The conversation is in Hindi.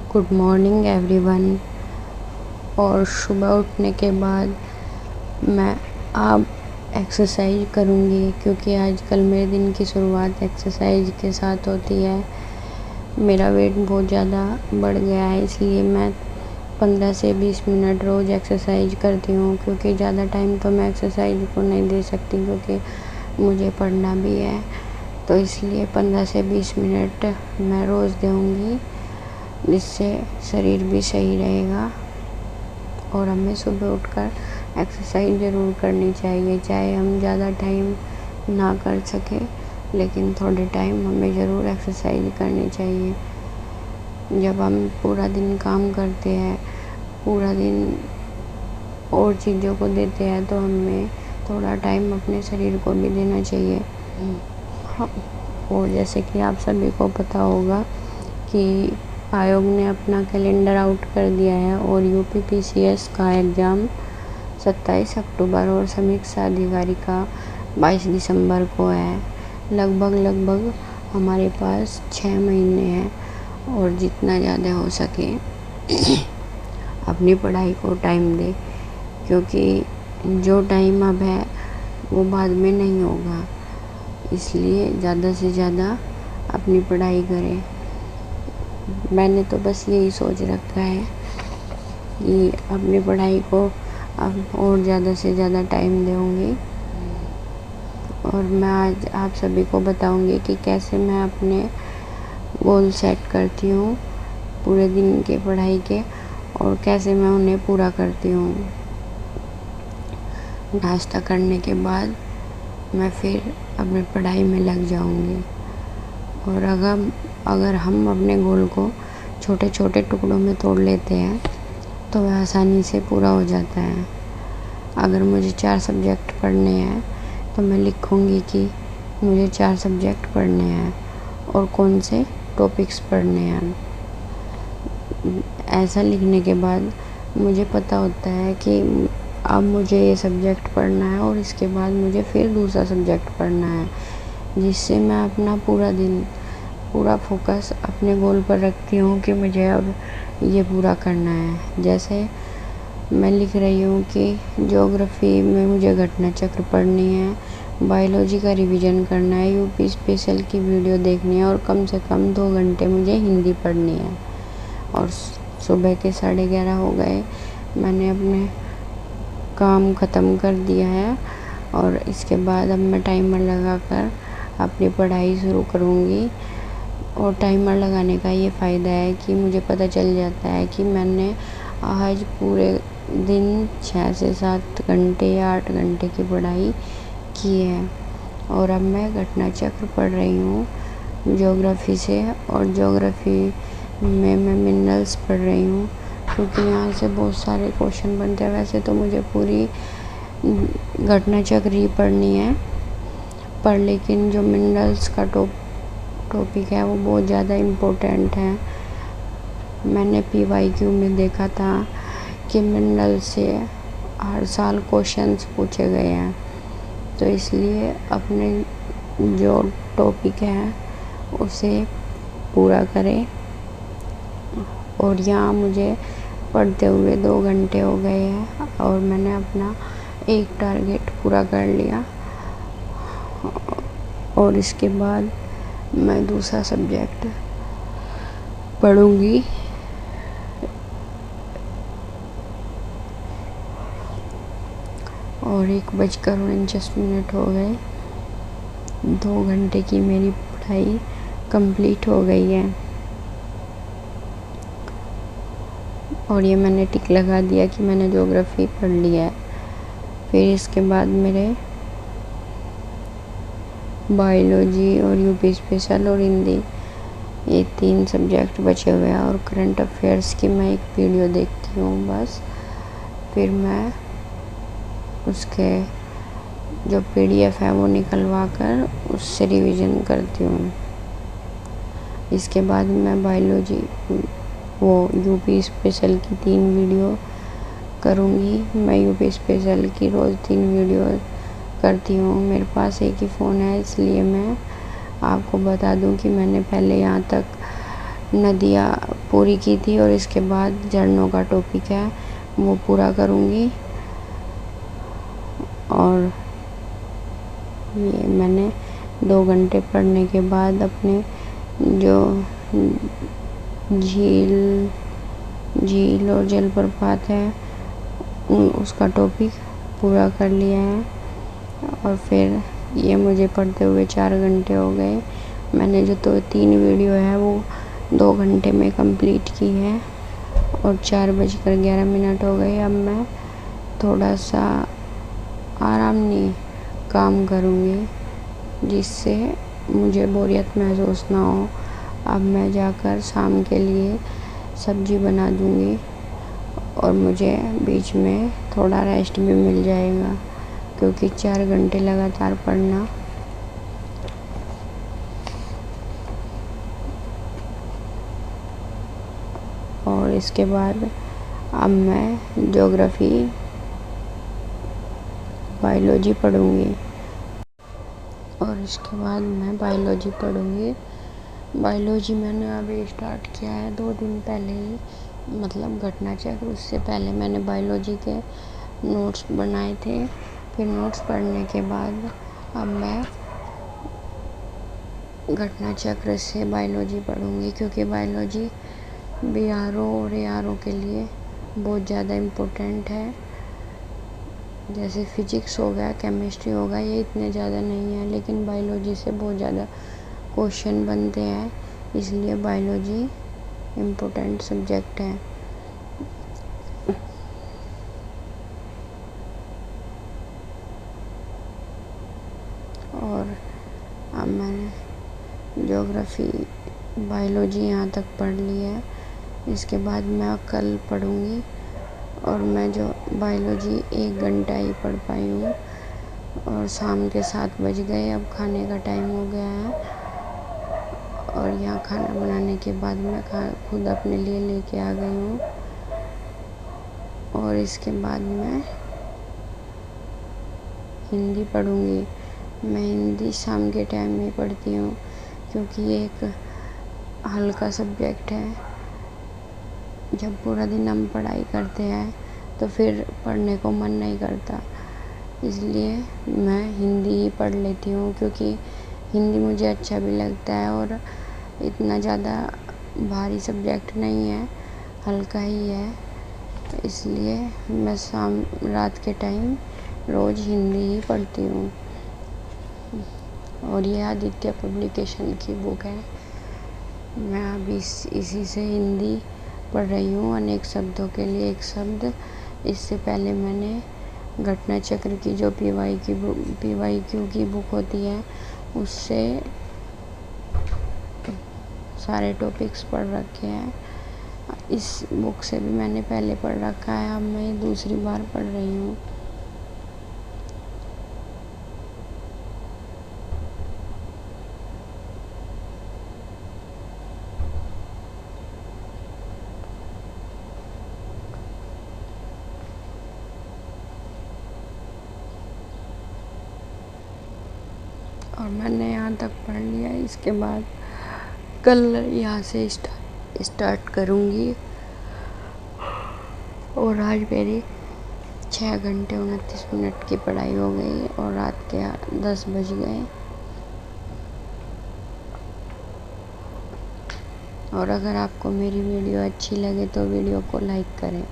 Good morning everyone. और सुबह उठने के बाद मैं अब एक्सरसाइज करूँगी, क्योंकि आजकल मेरे दिन की शुरुआत एक्सरसाइज के साथ होती है। मेरा वेट बहुत ज़्यादा बढ़ गया है, इसलिए मैं 15 से 20 मिनट रोज़ एक्सरसाइज करती हूँ। क्योंकि ज़्यादा टाइम तो मैं एक्सरसाइज को नहीं दे सकती, क्योंकि मुझे पढ़ना भी है। तो इसलिए 15 से 20 मिनट मैं रोज़ दूँगी, जिससे शरीर भी सही रहेगा। और हमें सुबह उठकर एक्सरसाइज ज़रूर करनी चाहिए, चाहे हम ज़्यादा टाइम ना कर सकें, लेकिन थोड़े टाइम हमें ज़रूर एक्सरसाइज करनी चाहिए। जब हम पूरा दिन काम करते हैं, पूरा दिन और चीज़ों को देते हैं, तो हमें थोड़ा टाइम अपने शरीर को भी देना चाहिए। और जैसे कि आप सभी को पता होगा कि आयोग ने अपना कैलेंडर आउट कर दिया है और यूपीपीसीएस का एग्ज़ाम 27 अक्टूबर और समीक्षा अधिकारी का 22 दिसंबर को है। लगभग हमारे पास 6 महीने हैं, और जितना ज़्यादा हो सके अपनी पढ़ाई को टाइम दें, क्योंकि जो टाइम अब है वो बाद में नहीं होगा। इसलिए ज़्यादा से ज़्यादा अपनी पढ़ाई करें। मैंने तो बस यही सोच रखा है कि अपनी पढ़ाई को अब और ज़्यादा से ज़्यादा टाइम दूँगी। और मैं आज आप सभी को बताऊँगी कि कैसे मैं अपने गोल सेट करती हूँ पूरे दिन के पढ़ाई के, और कैसे मैं उन्हें पूरा करती हूँ। नाश्ता करने के बाद मैं फिर अपनी पढ़ाई में लग जाऊँगी। और अगर हम अपने गोल को छोटे छोटे टुकड़ों में तोड़ लेते हैं, तो वह आसानी से पूरा हो जाता है। अगर मुझे 4 सब्जेक्ट पढ़ने हैं, तो मैं लिखूँगी कि मुझे 4 सब्जेक्ट पढ़ने हैं और कौन से टॉपिक्स पढ़ने हैं। ऐसा लिखने के बाद मुझे पता होता है कि अब मुझे ये सब्जेक्ट पढ़ना है और इसके बाद मुझे फिर दूसरा सब्जेक्ट पढ़ना है, जिससे मैं अपना पूरा फोकस अपने गोल पर रखती हूँ कि मुझे अब ये पूरा करना है। जैसे मैं लिख रही हूँ कि ज्योग्राफी में मुझे घटना चक्र पढ़नी है, बायोलॉजी का रिवीजन करना है, यूपी स्पेशल की वीडियो देखनी है, और कम से कम 2 घंटे मुझे हिंदी पढ़नी है। और सुबह के 11:30 हो गए, मैंने अपने काम ख़त्म कर दिया है, और इसके बाद अब मैं टाइमर लगाकर अपनी पढ़ाई शुरू करूँगी। और टाइमर लगाने का ये फ़ायदा है कि मुझे पता चल जाता है कि मैंने आज पूरे दिन 6 से 7 घंटे या 8 घंटे की पढ़ाई की है। और अब मैं घटना चक्र पढ़ रही हूँ ज्योग्राफी से, और ज्योग्राफी में मैं मिनरल्स पढ़ रही हूँ, क्योंकि यहाँ से बहुत सारे क्वेश्चन बनते हैं। वैसे तो मुझे पूरी घटना चक्र ही पढ़नी है, पर लेकिन जो मिनरल्स का टॉपिक है वो बहुत ज़्यादा इम्पोर्टेंट है। मैंने PYQ में देखा था कि मिनरल से हर साल क्वेश्चंस पूछे गए हैं, तो इसलिए अपने जो टॉपिक है उसे पूरा करें। और यहाँ मुझे पढ़ते हुए 2 घंटे हो गए हैं, और मैंने अपना एक टारगेट पूरा कर लिया। और इसके बाद मैं दूसरा सब्जेक्ट पढ़ूँगी। और 1:49 हो गए। 2 घंटे की मेरी पढ़ाई कंप्लीट हो गई है, और ये मैंने टिक लगा दिया कि मैंने ज्योग्राफी पढ़ लिया है। फिर इसके बाद मेरे बायोलॉजी और यूपी स्पेशल और हिंदी, ये 3 सब्जेक्ट बचे हुए हैं। और करंट अफेयर्स की मैं एक वीडियो देखती हूँ बस। फिर मैं उसके जो PDF है वो निकलवा कर उससे रिवीजन करती हूँ। इसके बाद मैं बायोलॉजी वो यूपी स्पेशल की 3 वीडियो करूँगी। मैं यूपी स्पेशल की रोज़ 3 वीडियो करती हूँ। मेरे पास एक ही फ़ोन है, इसलिए मैं आपको बता दूँ कि मैंने पहले यहाँ तक नदिया पूरी की थी और इसके बाद झरनों का टॉपिक है वो पूरा करूँगी। और ये मैंने 2 घंटे पढ़ने के बाद अपने जो झील और जलप्रपात है उसका टॉपिक पूरा कर लिया है। और फिर ये मुझे पढ़ते हुए 4 घंटे हो गए। मैंने जो 3 वीडियो है वो 2 घंटे में कंप्लीट की है और 4:11 हो गए। अब मैं थोड़ा सा आराम नहीं काम करूँगी जिससे मुझे बोरियत महसूस ना हो। अब मैं जाकर शाम के लिए सब्ज़ी बना दूँगी और मुझे बीच में थोड़ा रेस्ट भी मिल जाएगा क्योंकि 4 घंटे लगातार पढ़ना और इसके बाद अब मैं ज्योग्राफी बायोलॉजी पढ़ूँगी और इसके बाद मैं बायोलॉजी पढ़ूँगी। बायोलॉजी मैंने अभी स्टार्ट किया है 2 दिन पहले ही, मतलब घटना चक्र। उससे पहले मैंने बायोलॉजी के नोट्स बनाए थे। फिर नोट्स पढ़ने के बाद अब मैं घटना चक्र से बायोलॉजी पढ़ूँगी क्योंकि बायोलॉजी BRO और ARO के लिए बहुत ज़्यादा इम्पोर्टेंट है। जैसे फिजिक्स हो गया, केमिस्ट्री हो गया, ये इतने ज़्यादा नहीं है, लेकिन बायोलॉजी से बहुत ज़्यादा क्वेश्चन बनते हैं, इसलिए बायोलॉजी इम्पोर्टेंट सब्जेक्ट है। और अब मैंने ज्योग्राफी बायोलॉजी यहाँ तक पढ़ ली है। इसके बाद मैं कल पढ़ूँगी और मैं जो बायोलॉजी 1 घंटा ही पढ़ पाई हूँ और शाम के 7 बज गए। अब खाने का टाइम हो गया है और यहाँ खाना बनाने के बाद मैं खुद अपने लिए लेके आ गई हूँ। और इसके बाद मैं हिंदी पढ़ूँगी। मैं हिंदी शाम के टाइम में पढ़ती हूँ क्योंकि ये एक हल्का सब्जेक्ट है। जब पूरा दिन हम पढ़ाई करते हैं तो फिर पढ़ने को मन नहीं करता, इसलिए मैं हिंदी ही पढ़ लेती हूँ क्योंकि हिंदी मुझे अच्छा भी लगता है और इतना ज़्यादा भारी सब्जेक्ट नहीं है, हल्का ही है। इसलिए मैं रात के टाइम रोज़ हिंदी ही पढ़ती हूँ। और ये आदित्य पब्लिकेशन की बुक है। मैं अभी इसी से हिंदी पढ़ रही हूँ, अनेक शब्दों के लिए एक शब्द। इससे पहले मैंने घटना चक्र की जो PYQ की बुक होती है उससे सारे टॉपिक्स पढ़ रखे हैं। इस बुक से भी मैंने पहले पढ़ रखा है, अब मैं दूसरी बार पढ़ रही हूँ। और मैंने यहाँ तक पढ़ लिया। इसके बाद कल यहाँ से स्टार्ट करूँगी। और आज मेरी 6 घंटे 29 मिनट की पढ़ाई हो गई और रात के 10 बज गए। और अगर आपको मेरी वीडियो अच्छी लगे तो वीडियो को लाइक करें।